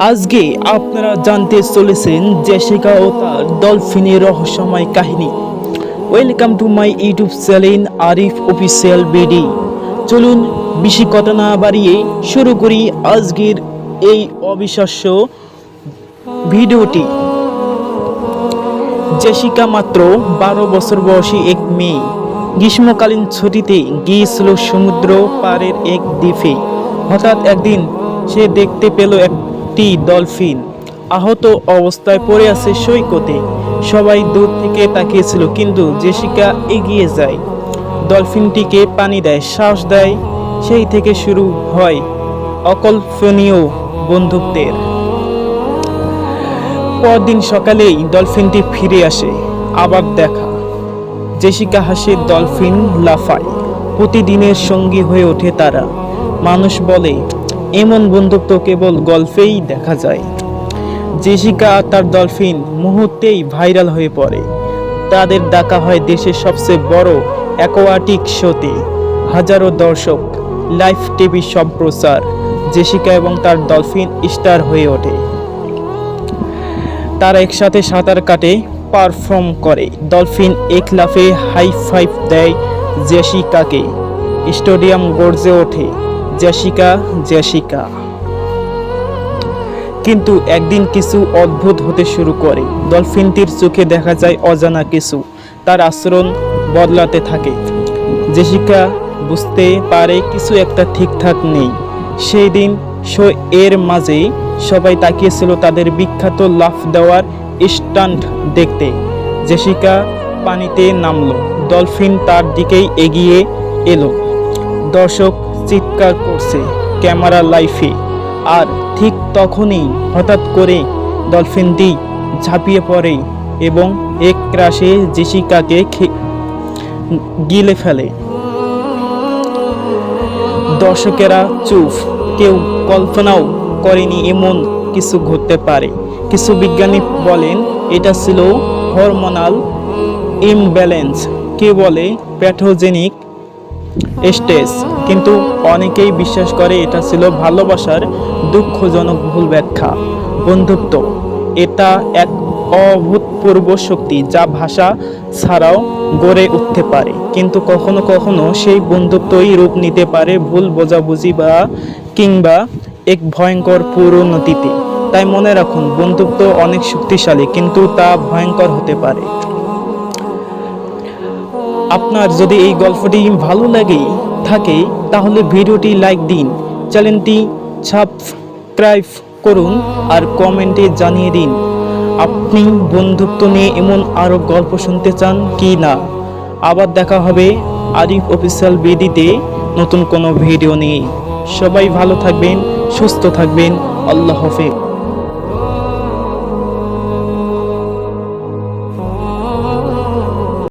আজকে আপনারা জানতে চলেছেন জেসিকা ও তার ডলফিনের রহস্যময় কাহিনী। Welcome to my YouTube channel Arif official BD. চলুন বেশি কথা না বাড়িয়ে শুরু করি আজকের এই অবিশ্বাস্য ভিডিওটি। জেসিকা মাত্র 12 বছর বয়সী এক মেয়ে। গ্রীষ্মকালীন ছুটিতে গিয়েছিল সমুদ্র পাড়ের এক দ্বীপে। হঠাৎ একদিন সে দেখতে পেল একটি ডলফিন আহত অবস্থায় পড়ে আছে সৈকতে। সবাই দূর থেকে তাকিয়েছিল, কিন্তু জেসিকা এগিয়ে যায়, ডলফিনটিকে পানি দেয়, সাহস দেয়। সেই থেকে শুরু হয় অকল্পনীয় বন্ধুত্বের। পরদিন সকালেই ডলফিনটি ফিরে আসে, আবার দেখা। জেসিকা হাসে, ডলফিন লাফায়, প্রতিদিনের সঙ্গী হয়ে ওঠে তারা। মানুষ বলে এমন বন্ধুত্ব কেবল গল্পেই দেখা যায়। জেসিকা আর তার ডলফিন মুহূর্তেই ভাইরাল হয়ে পড়ে। তাদের ডাকা হয় দেশের সবচেয়ে বড় অ্যাকোয়াটিক শোতে। হাজারো দর্শক, লাইভ টিভি সম্প্রচার। জেসিকা এবং তার ডলফিন স্টার হয়ে ওঠে। তারা একসাথে সাঁতার কাটে, পারফর্ম করে। ডলফিন এক লাফে হাই ফাইভ দেয় জেসিকাকে। স্টেডিয়াম গর্জে ওঠে, জেসিকা জেসিকা। কিন্তু একদিন কিছু অদ্ভুত হতে শুরু করে। ডলফিনটির চোখে দেখা যায় অজানা কিছু। তার আচরণ বদলাতে থাকে। জেসিকা বুঝতে পারে কিছু একটা ঠিকঠাক নেই। সেই দিন শো এর মাঝে সবাই তাকিয়েছিল তাদের বিখ্যাত লাফ দেওয়ার স্টান্ট দেখতে। জেসিকা পানিতে নামলো, ডলফিন তার দিকেই এগিয়ে এলো। দর্শক চিৎকার করছে, ক্যামেরা লাইভে। আর ঠিক তখনই হঠাৎ করে ডলফিনটি ঝাঁপিয়ে পড়ে এবং এক ক্রাশে জেসিকাকে গিলে ফেলে। দর্শকেরা চুপ, কেউ কল্পনাও করেনি এমন কিছু ঘটতে পারে। কিছু বিজ্ঞানী বলেন এটা ছিল হরমোনাল ইমব্যালেন্স, কেউ বলে প্যাথোজেনিক স্টেজ, কিন্তু অনেকেই বিশ্বাস করে এটা ছিল ভালোবাসার দুঃখজনক ভুল ব্যাখ্যা। বন্ধুত্ব এটা এক অভূতপূর্ব শক্তি যা ভাষা ছাড়াও গড়ে উঠতে পারে, কিন্তু কখনো কখনো সেই বন্ধুত্বই রূপ নিতে পারে ভুল বোঝাবুঝি কিংবা এক ভয়ঙ্কর পরিণতিতে। তাই মনে রাখুন, বন্ধুত্ব অনেক শক্তিশালী, কিন্তু তা ভয়ঙ্কর হতে পারে। আপনার যদি এই গল্পটি ভালো লাগে থাকে তাহলে ভিডিওটি লাইক দিন, চ্যানেলটি সাবস্ক্রাইব করুন আর কমেন্টে জানিয়ে দিন আপনি বন্ধুত্ব নিয়ে এমন আরও গল্প শুনতে চান কি না। আবার দেখা হবে আরিফ অফিসিয়াল বিডিতে নতুন কোনো ভিডিও নিয়ে। সবাই ভালো থাকবেন, সুস্থ থাকবেন। আল্লাহ হাফেজ।